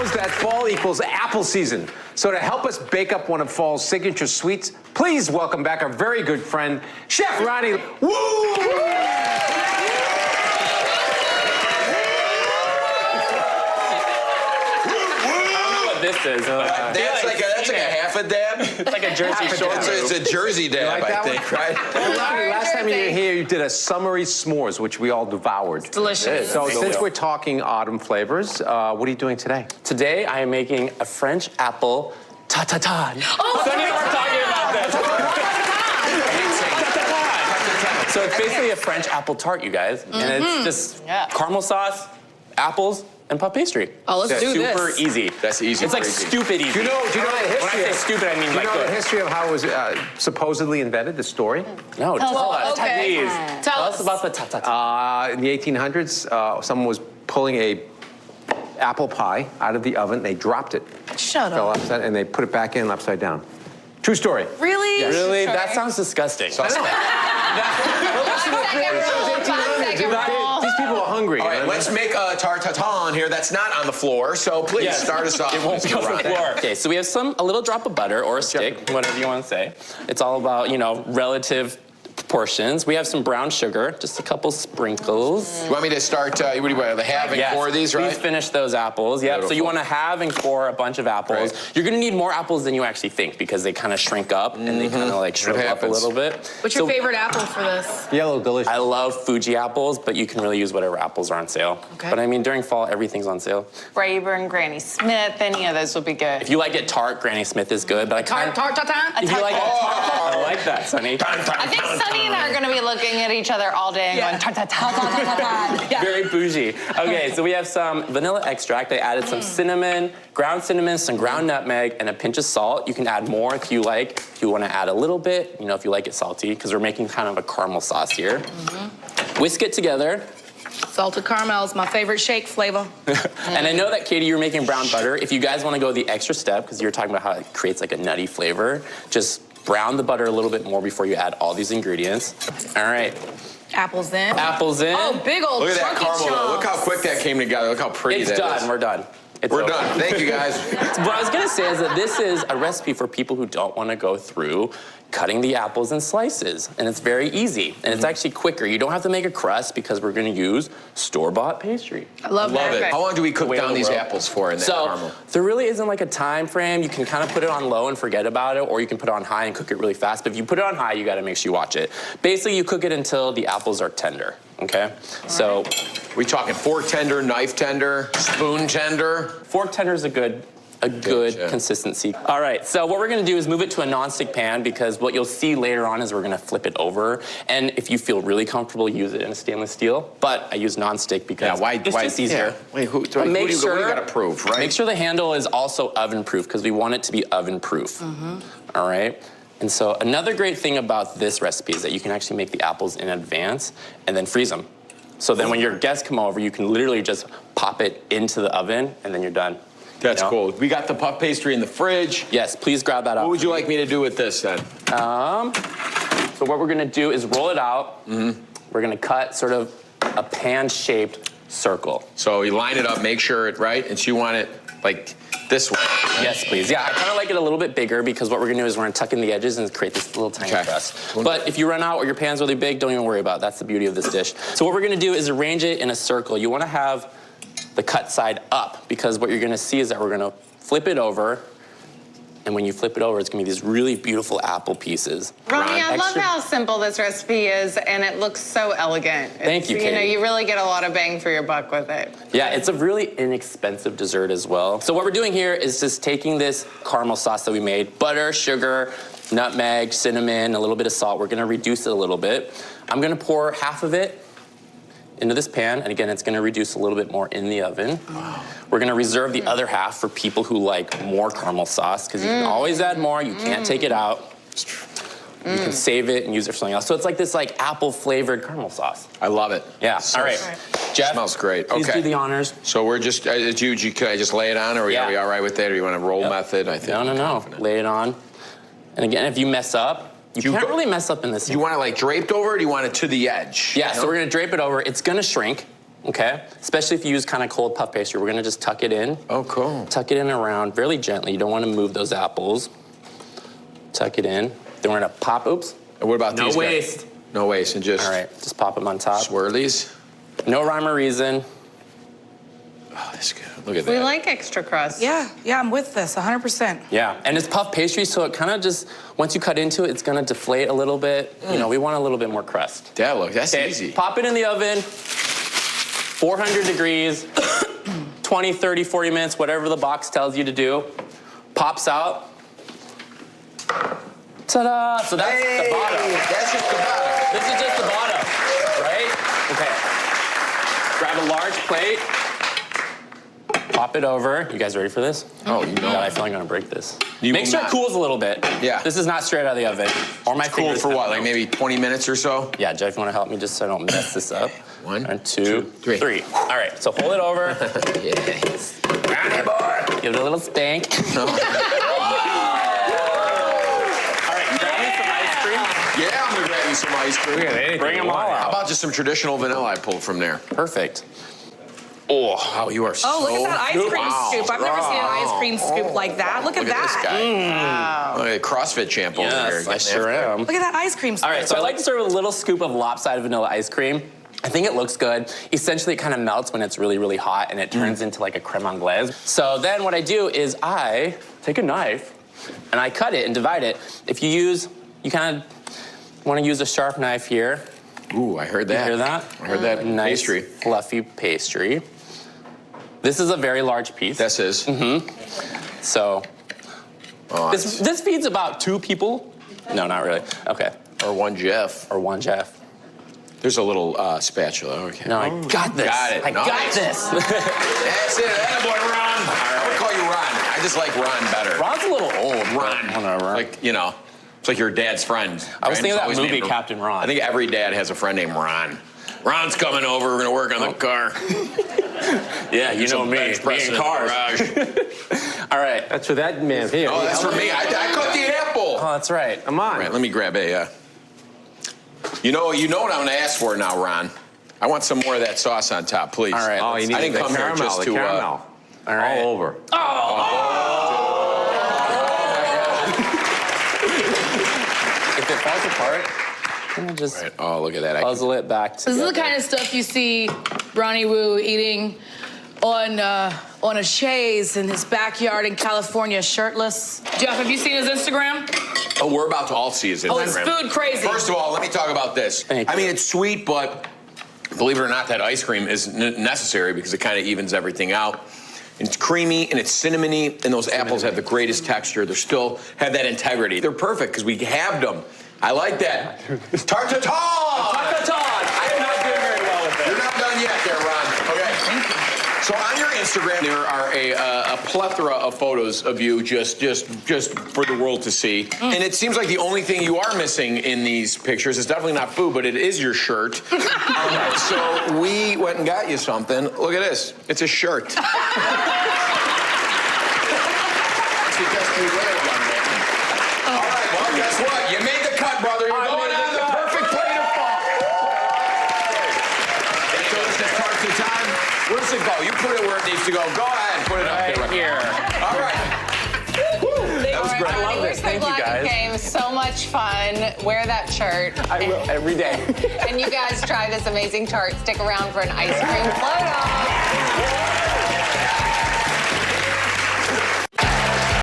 knows that fall equals apple season. So to help us bake up one of fall's signature sweets, please welcome back our very good friend, Chef Ronnie Woo! This is. That's like a half a dab. It's like a Jersey Shore. It's a Jersey dab, like I think, right? Ronnie, last time you were here, you did a summery s'mores, which we all devoured. Delicious. So since we're talking autumn flavors, what are you doing today? Today, I am making a French apple tartine. Oh, Sunny, we're talking about this. So it's basically a French apple tart, you guys, and it's just caramel sauce, apples, and puff pastry. Oh, let's do this. Super easy. That's easy. It's like stupid easy. Do you know the history? When I say stupid, I mean Do you like know the good. history of how it was supposedly invented, the story? No, tell us. okay. Please. Tell us about the tartine. In the 1800s, someone was pulling a apple pie out of the oven. They dropped it. Shut Fell up. upside, and they put it back in upside down. True story. Really? Yes. Really? That sounds disgusting. These people are hungry. All right, let's make a tarte tatin here that's not on the floor. So please start us off. It won't be on the floor. Okay, so we have a little drop of butter or a stick, whatever you want to say. It's all about, relative proportions. We have some brown sugar, just a couple sprinkles. You want me to start, what do you want, the halve and core these, right? Please finish those apples. Yep, Beautiful. so you want to halve and core a bunch of apples. Right. You're going to need more apples than you actually think because they kind of shrink up and they kind of like shrivel up a little bit. What's your favorite apple for this? Yellow, delicious. I love Fuji apples, but you can really use whatever apples are on sale. Okay. But I mean, during fall, everything's on sale. Rayburn, Granny Smith, any of those would be good. If you like it tart, Granny Smith is good, but I kind Tart, of... tart, tart, If you like it tart, I like that, Sonny. I think Sunny and I are going to be looking at each other all day and going, ta ta ta ta ta ta ta. Very bougie. Okay, so we have some vanilla extract. I added some cinnamon, some ground nutmeg, and a pinch of salt. You can add more if you like. If you want to add a little bit, if you like it salty, because we're making kind of a caramel sauce here. Whisk it together. Salted caramel is my favorite shake flavor. And I know that, Katie, you're making brown butter. If you guys want to go the extra step, because you're talking about how it creates like a nutty flavor, just brown the butter a little bit more before you add all these ingredients. All right. Apples in. Apples in. Oh, big old Look at that chunky caramel. chunks. Look how quick that came together. Look how pretty It's that done. is. We're done. It's We're over. done. Thank you, guys. What I was gonna say is that this is a recipe for people who don't want to go through cutting the apples in slices, and it's very easy, and it's actually quicker. You don't have to make a crust because we're gonna use store-bought pastry. I love Love that. it. How long do we cook Way down in the these world. apples for in that So caramel? there really isn't like a time frame. You can kind of put it on low and forget about it, or you can put it on high and cook it really fast. But if you put it on high, you got to make sure you watch it. Basically, you cook it until the apples are tender. Okay, so We talking fork tender, knife tender, spoon tender? fork tender is a good yeah. consistency. All right, so what we're gonna do is move it to a non-stick pan because what you'll see later on is we're gonna flip it over. And if you feel really comfortable, use it in a stainless steel. But I use non-stick because it's just easier. Yeah. Wait, who do Make you sure- got to prove, right? Make sure the handle is also oven-proof because we want it to be oven-proof. All right? And so another great thing about this recipe is that you can actually make the apples in advance and then freeze them. So then when your guests come over, you can literally just pop it into the oven and then you're done. That's You know? cool. We got the puff pastry in the fridge. Yes, please grab that up. What would you like me to do with this then? So what we're gonna do is roll it out. We're gonna cut sort of a pan-shaped circle. So you line it up, make sure it right, and so you want it like this way. Yes, please. Yeah, I kind of like it a little bit bigger because what we're gonna do is we're gonna tuck in the edges and create this little tiny crust. But if you run out or your pan's really big, don't even worry about it. That's the beauty of this dish. So what we're gonna do is arrange it in a circle. You wanna have the cut side up because what you're gonna see is that we're gonna flip it over, and when you flip it over, it's gonna be these really beautiful apple pieces. Ronnie, I love Extra- how simple this recipe is, and it looks so elegant. Thank you, You know, Katie. you really get a lot of bang for your buck with it. Yeah, it's a really inexpensive dessert as well. So what we're doing here is just taking this caramel sauce that we made, butter, sugar, nutmeg, cinnamon, a little bit of salt. We're gonna reduce it a little bit. I'm gonna pour half of it into this pan, and again, it's gonna reduce a little bit more in the oven. Wow. We're gonna reserve the other half for people who like more caramel sauce, because you can always add more, you can't take it out. You can save it and use it for something else. So it's like this like apple flavored caramel sauce. I love it. Yeah, all right. Jeff, Smells great. please Okay. do the honors. So we're just, could I just lay it on, or are we all right with that, or you want a roll method? I think. No. Lay it on. And again, if you mess up, you can't really mess up in this. You want it like draped over, or do you want it to the edge? Yeah, so we're gonna drape it over. It's gonna shrink. okay? Especially if you use kind of cold puff pastry. We're gonna just tuck it in. Oh, cool. Tuck it in around really gently. You don't wanna move those apples. Tuck it in. Then we're gonna pop, oops. And what about No these waste. guys? No waste, and just All right, just pop them on top. swirlies. No rhyme or reason. Oh, that's good. Look at We that. like extra crust. Yeah, I'm with this, 100%. Yeah, and it's puff pastry, so it kind of just, once you cut into it, it's gonna deflate a little bit. You know, we want a little bit more crust. That's Okay, easy. pop it in the oven, 400 degrees, 20, 30, 40 minutes, whatever the box tells you to do. Pops out. Ta-da! So that's the bottom. That's just the bottom. This is just the bottom, right? Okay. Grab a large plate. Pop it over. You guys ready for this? Oh, you know. God, I feel like I'm gonna break this. You Make will sure not. it cools a little bit. Yeah. This is not straight out of the oven. Or my Cool fingers for have what, no- like maybe 20 minutes or so? Yeah, Jeff, you wanna help me just so I don't mess this up? One, And two, two, three. All right, so hold it over. Yeah. Ronnie boy. Give it a little spank. All right, grab me some ice cream. Yeah, I'm gonna grab you some ice cream. We got anything Bring 'em you want. all How out. about just some traditional vanilla I pulled from there? Perfect. Oh, wow, you are so Oh, look at that ice cream wow. scoop. I've never seen an ice cream scoop like that. Look at Look at this that. guy. Look at CrossFit champ over here. Yes, I Getting sure after it. am. Look at that ice cream scoop. All right, so I like to serve with a little scoop of lopsided vanilla ice cream. I think it looks good. Essentially, it kind of melts when it's really, really hot, and it turns into like a creme anglaise. So then what I do is I take a knife, and I cut it and divide it. If you kind of want to use a sharp knife here. Ooh, I heard You that. hear that? I heard that. Nice, Pastry. fluffy pastry. This is a very large piece. This is. So Oh, this feeds about 2 people. No, not really. Okay, or one Jeff. or 1 Jeff. There's a little spatula. Okay. No, I got this. Got it. I got Nice. this. That's it. Attaboy, Ron. I would call you Ron. I just like Ron better. Ron's a little old. but Ron. Whatever. Like, you know, it's like your dad's friend. I was right? thinking of that Always movie, named- Captain Ron. I think every dad has a friend named Ron. Ron's coming over. We're going to work on the car. Yeah, you know Some me. bench Me pressing and in the cars. garage. All right. That's for that man here. Oh, that's for me. I cut the apple. Oh, that's right. Come on. All right, let me grab a. You know what I'm going to ask for now, Ron. I want some more of that sauce on top, please. All right. Oh, you need I didn't the come here caramel, just the to. caramel. All right. All over. If it falls apart, I'm gonna just Right. Oh, look at that. puzzle it back This together. is the kind of stuff you see Ronnie Woo eating on a chaise in his backyard in California, shirtless. Jeff, have you seen his Instagram? Oh, we're about to all see his Instagram. Oh, it's food crazy. First of all, let me talk about this. Thank I you. mean, it's sweet, but believe it or not, that ice cream is necessary because it kind of evens everything out. It's creamy and it's cinnamony, and those apples have the greatest texture. They still have that integrity. They're perfect because we halved them. I like that. Tartine! Tartine! I am not doing very well with You're this. not done yet there, Ron. Okay. So on your Instagram, there are a plethora of photos of you just for the world to see. And it seems like the only thing you are missing in these pictures is definitely not food, but it is your shirt. So we went and got you something. Look at this. It's a shirt. It's because you wear it, young man. All right, well, guess what? You made the cut, brother. You're going on the perfect plate of fall. That delicious Tartine time. Where does it go? You put it where it needs to go. Go ahead, put it up Right there. here. All right. That was great. I love We're this. so Thank you, glad guys. you came. So much fun. Wear that shirt. I will every day. And you guys try this amazing tart. Stick around for an ice cream photo.